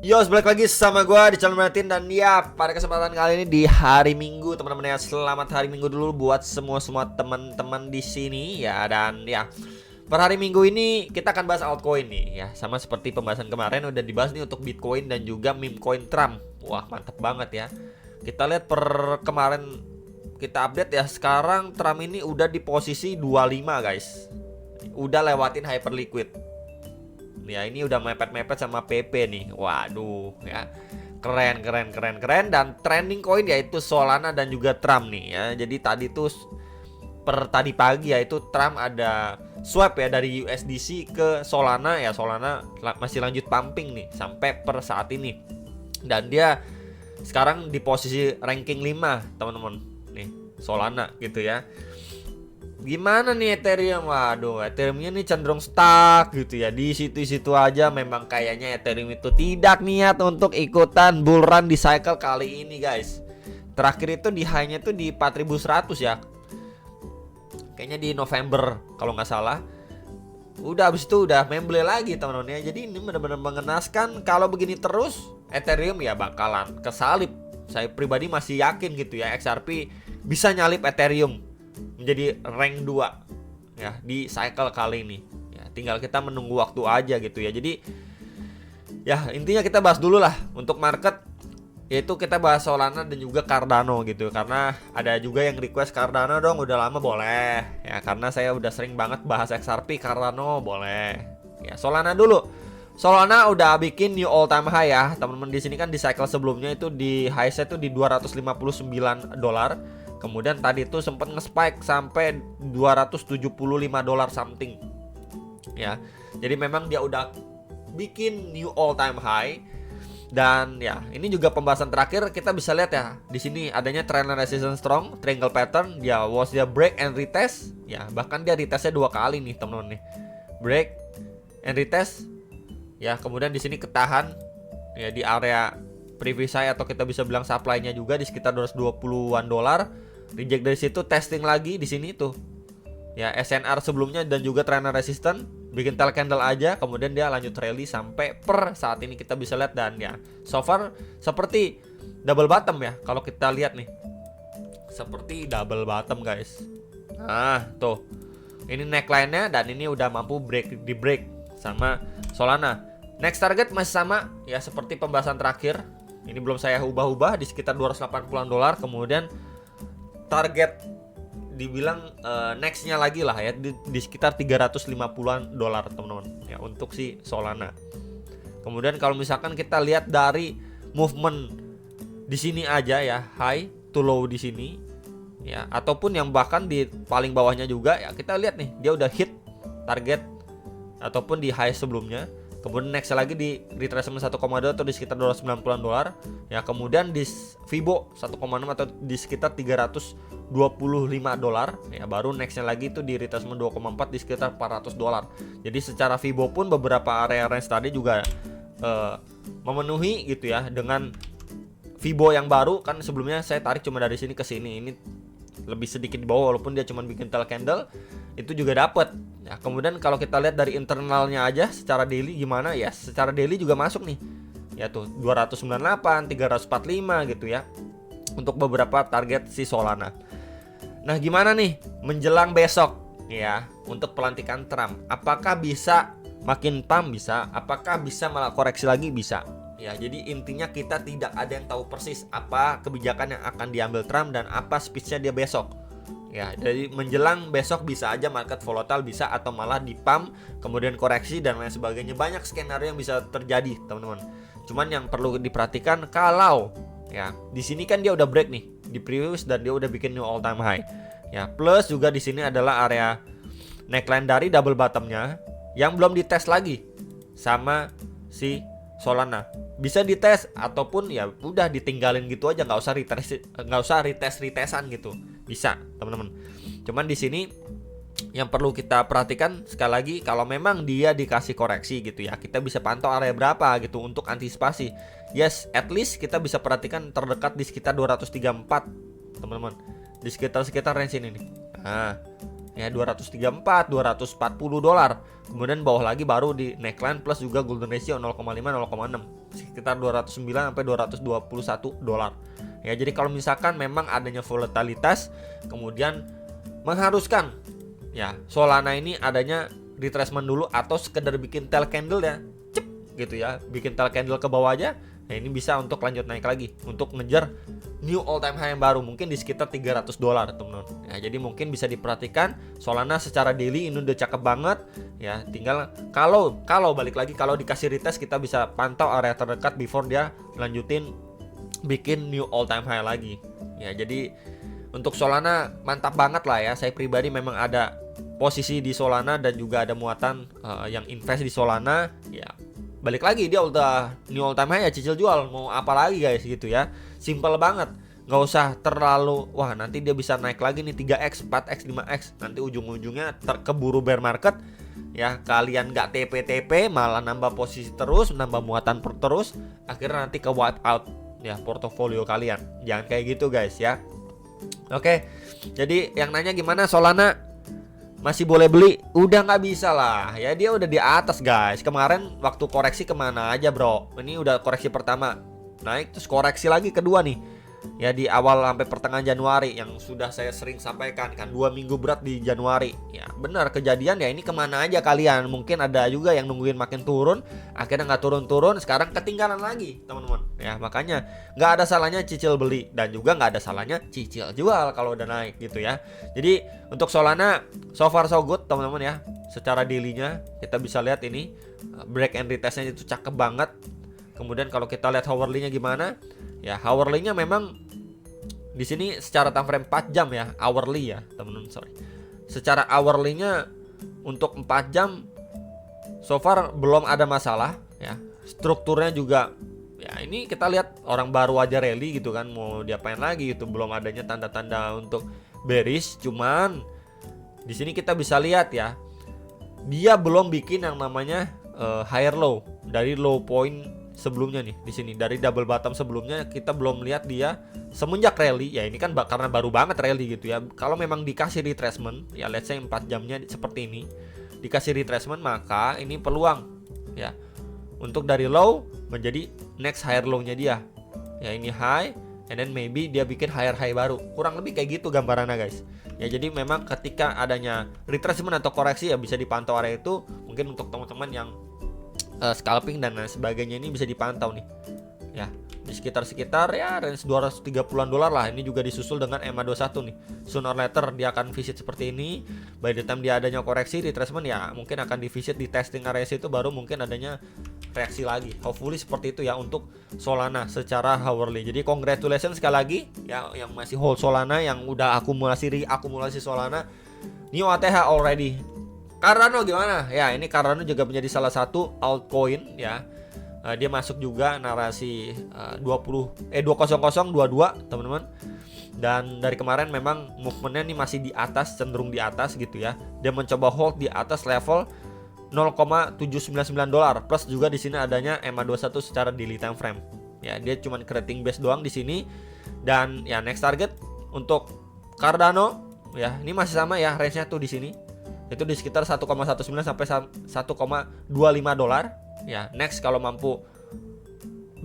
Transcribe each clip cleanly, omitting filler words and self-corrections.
Yo, balik lagi sama gue di channel Martin. Dan ya, pada kesempatan kali ini di hari Minggu, teman-teman ya, selamat hari Minggu dulu buat semua teman-teman di sini ya. Dan ya, per hari Minggu ini kita akan bahas altcoin nih ya. Sama seperti pembahasan kemarin udah dibahas nih untuk Bitcoin dan juga meme coin Trump. Wah, mantep banget ya. Kita lihat per kemarin kita update ya, sekarang Trump ini udah di posisi 25 guys. Udah lewatin hyperliquid. Ya ini udah mepet-mepet sama PP nih. Waduh ya. Keren. Dan trending coin yaitu Solana dan juga Trump nih ya. Jadi tadi tuh per tadi pagi ya itu Trump ada swap ya dari USDC ke Solana ya. Solana masih lanjut pumping nih sampai per saat ini. Dan dia sekarang di posisi ranking 5 teman-teman. Nih Solana gitu ya. Gimana nih Ethereum? Waduh, Ethereumnya nih cenderung stuck gitu ya. Di situ-situ aja. Memang kayaknya Ethereum itu tidak niat untuk ikutan bull run di cycle kali ini guys. Terakhir itu di high-nya tuh di 4100 ya. Kayaknya di November kalau nggak salah. Udah abis itu udah memble lagi teman-teman ya. Jadi ini benar-benar mengenaskan. Kalau begini terus Ethereum ya bakalan kesalip. Saya pribadi masih yakin gitu ya, XRP bisa nyalip Ethereum menjadi rank 2 ya di cycle kali ini ya. Tinggal kita menunggu waktu aja gitu ya. Jadi ya intinya kita bahas dulu lah untuk market, yaitu kita bahas Solana dan juga Cardano gitu. Karena ada juga yang request Cardano dong, udah lama boleh ya. Karena saya udah sering banget bahas XRP, Cardano boleh ya. Solana dulu. Solana udah bikin new all time high ya teman-teman. Di sini kan di cycle sebelumnya itu di high set itu di $259. Kemudian tadi itu sempat nge-spike sampai $275 something ya. Jadi memang dia udah bikin new all time high. Dan ya ini juga pembahasan terakhir kita bisa lihat ya, di sini adanya trend resistance strong, triangle pattern. Dia was dia break and retest ya. Bahkan dia retestnya 2 kali nih teman-teman nih. Break and retest ya. Kemudian di sini ketahan ya di area previous high atau kita bisa bilang supply-nya juga di sekitar $220. Reject dari situ, testing lagi di sini tuh ya SNR sebelumnya dan juga trend resistant, bikin tail candle aja. Kemudian dia lanjut rally sampai per saat ini kita bisa lihat. Dan ya so far seperti double bottom ya. Kalau kita lihat nih seperti double bottom guys. Nah tuh ini neckline-nya dan ini udah mampu di break sama Solana. Next target masih sama ya seperti pembahasan terakhir. Ini belum saya ubah-ubah di sekitar $280. Kemudian target dibilang nextnya lagi lah ya di sekitar $350 teman-teman ya untuk si Solana. Kemudian kalau misalkan kita lihat dari movement di sini aja ya, high to low di sini ya, ataupun yang bahkan di paling bawahnya juga ya, kita lihat nih dia udah hit target ataupun di high sebelumnya. Kemudian next lagi di retracement 1,2 atau di sekitar $290 ya. Kemudian di Fibo 1,6 atau di sekitar $325 ya. Baru nextnya lagi itu di retracement 2,4 di sekitar $400. Jadi secara Fibo pun beberapa area range tadi juga memenuhi gitu ya. Dengan Fibo yang baru kan sebelumnya saya tarik cuma dari sini ke sini, ini lebih sedikit di bawah walaupun dia cuma bikin tail candle itu juga dapat ya. Kemudian kalau kita lihat dari internalnya aja secara daily gimana ya, secara daily juga masuk nih ya tuh 298, 345 gitu ya untuk beberapa target si Solana. Nah gimana nih menjelang besok ya untuk pelantikan Trump, apakah bisa makin pump? Bisa. Apakah bisa malah koreksi lagi? Bisa ya. Jadi intinya kita tidak ada yang tahu persis apa kebijakan yang akan diambil Trump dan apa speech-nya dia besok ya. Jadi menjelang besok bisa aja market volatile, bisa atau malah di pump kemudian koreksi dan lain sebagainya. Banyak skenario yang bisa terjadi teman-teman. Cuman yang perlu diperhatikan kalau ya di sini kan dia udah break nih di previous dan dia udah bikin new all time high ya. Plus juga di sini adalah area neckline dari double bottomnya yang belum dites lagi sama si Solana. Bisa dites ataupun ya udah ditinggalin gitu aja, nggak usah retestan gitu. Bisa teman-teman. Cuman di sini yang perlu kita perhatikan sekali lagi, kalau memang dia dikasih koreksi gitu ya, kita bisa pantau area berapa gitu untuk antisipasi. Yes, at least kita bisa perhatikan terdekat di sekitar 234 teman-teman, di sekitar range ini nih. Nah ya 234, 240 dolar. Kemudian bawah lagi baru di neckline plus juga golden ratio 0,5 0,6 sekitar 209 sampai 221 dolar. Ya, jadi kalau misalkan memang adanya volatilitas kemudian mengharuskan ya Solana ini adanya retracement dulu atau sekedar bikin tail candle ya, cep gitu ya, bikin tail candle ke bawah aja. Nah, ini bisa untuk lanjut naik lagi untuk ngejar new all time high yang baru mungkin di sekitar 300 dolar teman-teman. Ya, jadi mungkin bisa diperhatikan Solana secara daily ini udah cakep banget ya. Tinggal kalau balik lagi kalau dikasih retest kita bisa pantau area terdekat before dia lanjutin bikin new all time high lagi. Ya, jadi untuk Solana mantap banget lah ya. Saya pribadi memang ada posisi di Solana dan juga ada muatan yang invest di Solana. Ya, balik lagi dia udah new all time high ya cicil jual. Mau apa lagi guys gitu ya. Simple banget. Nggak usah terlalu wah nanti dia bisa naik lagi nih 3x, 4x, 5x. Nanti ujung-ujungnya terkeburu bear market. Ya, kalian nggak TP-TP malah nambah posisi terus, nambah muatan terus, akhirnya nanti ke wipe out ya portofolio kalian. Jangan kayak gitu guys ya. Oke, jadi yang nanya gimana Solana masih boleh beli? Udah nggak bisa lah ya, dia udah di atas guys. Kemarin waktu koreksi kemana aja bro? Ini udah koreksi pertama naik terus koreksi lagi kedua nih ya di awal sampai pertengahan Januari yang sudah saya sering sampaikan kan 2 minggu berat di Januari ya. Benar kejadian ya, ini kemana aja kalian? Mungkin ada juga yang nungguin makin turun akhirnya nggak turun-turun, sekarang ketinggalan lagi teman-teman ya. Makanya nggak ada salahnya cicil beli dan juga nggak ada salahnya cicil jual kalau udah naik gitu ya. Jadi untuk Solana so far so good teman-teman ya. Secara daily-nya kita bisa lihat ini break and retestnya itu cakep banget. Kemudian kalau kita lihat hourly-nya gimana? Ya, hourly-nya memang di sini secara time frame 4 jam ya, hourly ya, teman-teman, sorry. Secara hourly-nya untuk 4 jam so far belum ada masalah ya. Strukturnya juga ya ini kita lihat orang baru aja rally gitu kan, mau diapain lagi gitu, belum adanya tanda-tanda untuk bearish. Cuman di sini kita bisa lihat ya, dia belum bikin yang namanya higher low dari low point sebelumnya nih. Di sini dari double bottom sebelumnya kita belum lihat dia semenjak rally ya. Ini kan karena baru banget rally gitu ya. Kalau memang dikasih retracement ya, let's say 4 jamnya seperti ini dikasih retracement, maka ini peluang ya untuk dari low menjadi next higher low-nya dia ya. Ini high and then maybe dia bikin higher high baru, kurang lebih kayak gitu gambarannya guys ya. Jadi memang ketika adanya retracement atau koreksi ya bisa dipantau area itu. Mungkin untuk teman-teman yang scalping dan lain sebagainya ini bisa dipantau nih ya, di sekitar ya range 230-an dolar lah. Ini juga disusul dengan EMA21 nih. Sooner or later dia akan visit seperti ini. By the time dia adanya koreksi retracement ya mungkin akan di visit di testing area situ, baru mungkin adanya reaksi lagi. Hopefully seperti itu ya untuk Solana secara hourly. Jadi congratulations sekali lagi ya yang masih hold Solana, yang udah akumulasi Solana. New ATH already. Cardano gimana? Ya, ini Cardano juga menjadi salah satu altcoin ya. Dia masuk juga narasi 200022 teman-teman. Dan dari kemarin memang movementnya ini masih di atas, cenderung di atas gitu ya. Dia mencoba hold di atas level 0,799 dolar plus juga di sini adanya EMA21 secara daily time frame. Ya, dia cuma creating base doang di sini. Dan ya next target untuk Cardano ya, ini masih sama ya, range-nya tuh di sini. Itu di sekitar 1,19 sampai 1,25 dolar. Ya, next kalau mampu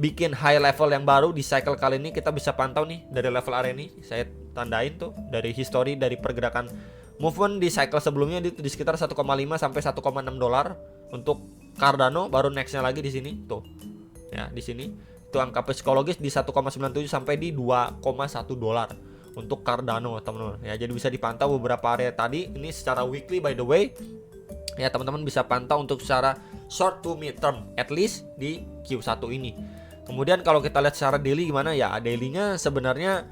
bikin high level yang baru di cycle kali ini, kita bisa pantau nih dari level area ini. Saya tandain tuh dari history dari pergerakan movement di cycle sebelumnya di sekitar 1,5 sampai 1,6 dolar untuk Cardano, baru nextnya lagi di sini tuh. Ya, di sini itu angka psikologis di 1,97 sampai di 2,1 dolar. Untuk Cardano teman-teman ya, jadi bisa dipantau beberapa area tadi. Ini secara weekly by the way ya, teman-teman bisa pantau untuk secara short to mid term at least di Q1 ini. Kemudian kalau kita lihat secara daily gimana ya, daily-nya sebenarnya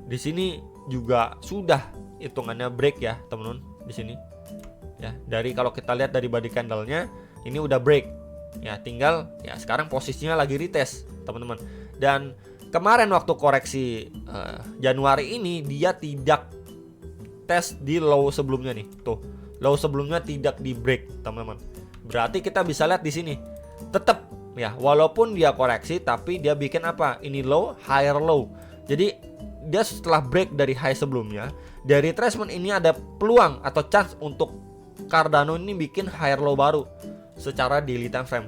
di sini juga sudah hitungannya break ya teman-teman di sini ya. Dari kalau kita lihat dari body candle-nya ini udah break ya, tinggal ya sekarang posisinya lagi retest teman-teman. Dan kemarin waktu koreksi Januari ini dia tidak tes di low sebelumnya nih. Tuh, low sebelumnya tidak di break, teman-teman. Berarti kita bisa lihat di sini. Tetap ya, walaupun dia koreksi tapi dia bikin apa? Ini low, higher low. Jadi dia setelah break dari high sebelumnya, dari retracement ini ada peluang atau chance untuk Cardano ini bikin higher low baru secara daily time frame.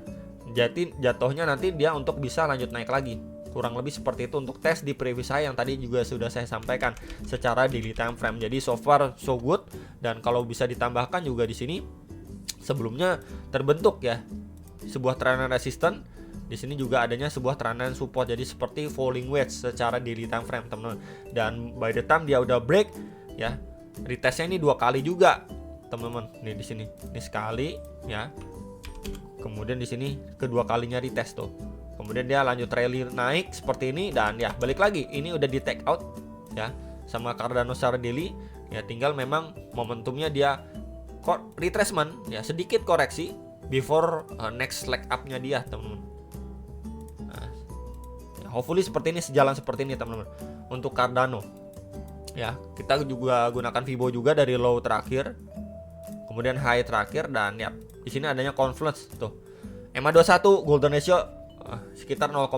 Jadi jatuhnya nanti dia untuk bisa lanjut naik lagi. Kurang lebih seperti itu untuk tes di previous high yang tadi juga sudah saya sampaikan secara daily time frame. Jadi so far so good, dan kalau bisa ditambahkan juga di sini sebelumnya terbentuk ya sebuah trend resistance. Di sini juga adanya sebuah trend support, jadi seperti falling wedge secara daily time frame, teman-teman. Dan by the time dia udah break ya, retestnya ini 2 kali juga, teman-teman. Nih di sini, ini sekali ya. Kemudian di sini kedua kalinya retest tuh. Kemudian dia lanjut rally naik seperti ini, dan ya balik lagi. Ini udah di take out ya sama Cardano secara daily. Ya tinggal memang momentumnya dia retracement ya, sedikit koreksi before next leg up-nya dia, teman-teman. Nah, ya, hopefully seperti ini, sejalan seperti ini, teman-teman. Untuk Cardano ya, kita juga gunakan Fibo juga dari low terakhir, kemudian high terakhir, dan ya di sini adanya confluence tuh. EMA21 golden ratio sekitar 0,5,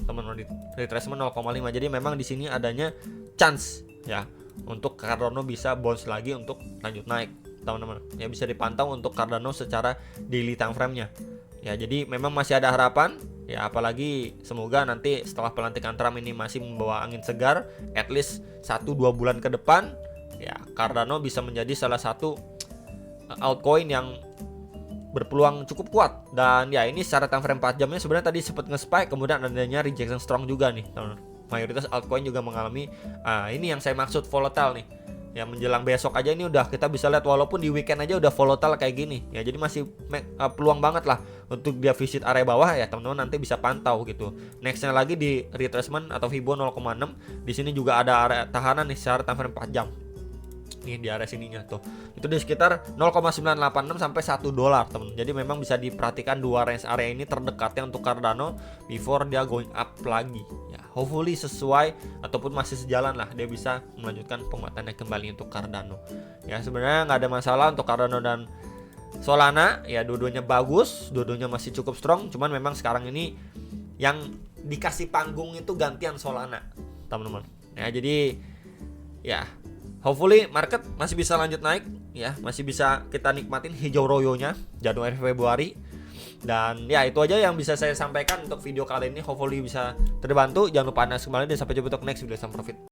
teman-teman, retracement 0,5. Jadi memang di sini adanya chance ya untuk Cardano bisa bounce lagi untuk lanjut naik, teman-teman. Ya bisa dipantau untuk Cardano secara daily time frame-nya. Ya jadi memang masih ada harapan ya, apalagi semoga nanti setelah pelantikan Trump ini masih membawa angin segar, at least 1-2 bulan ke depan ya Cardano bisa menjadi salah satu altcoin yang berpeluang cukup kuat. Dan ya ini secara time frame 4 jamnya sebenarnya tadi sempat nge-spike, kemudian adanya rejection strong juga nih, teman-teman. Mayoritas altcoin juga mengalami ini yang saya maksud volatile nih. Ya menjelang besok aja ini udah kita bisa lihat, walaupun di weekend aja udah volatile kayak gini. Ya jadi masih peluang banget lah untuk dia visit area bawah ya, teman-teman, nanti bisa pantau gitu. Nextnya lagi di retracement atau Fibo 0,6. Di sini juga ada area tahanan nih secara time frame 4 jam. Nih di area sininya tuh. Itu di sekitar 0,986 sampai $1, teman. Jadi memang bisa diperhatikan dua range area ini terdekatnya untuk Cardano before dia going up lagi. Ya, hopefully sesuai ataupun masih sejalan lah, dia bisa melanjutkan penguatannya kembali untuk Cardano. Ya sebenarnya nggak ada masalah untuk Cardano dan Solana. Ya dua-duanya bagus, dua-duanya masih cukup strong. Cuman memang sekarang ini yang dikasih panggung itu gantian Solana, teman-teman. Ya jadi ya hopefully market masih bisa lanjut naik ya, masih bisa kita nikmatin hijau royonya Januari Februari. Dan ya itu aja yang bisa saya sampaikan untuk video kali ini. Hopefully bisa terbantu. Jangan lupa kembali dan sampai jumpa untuk next video. Sam Profit.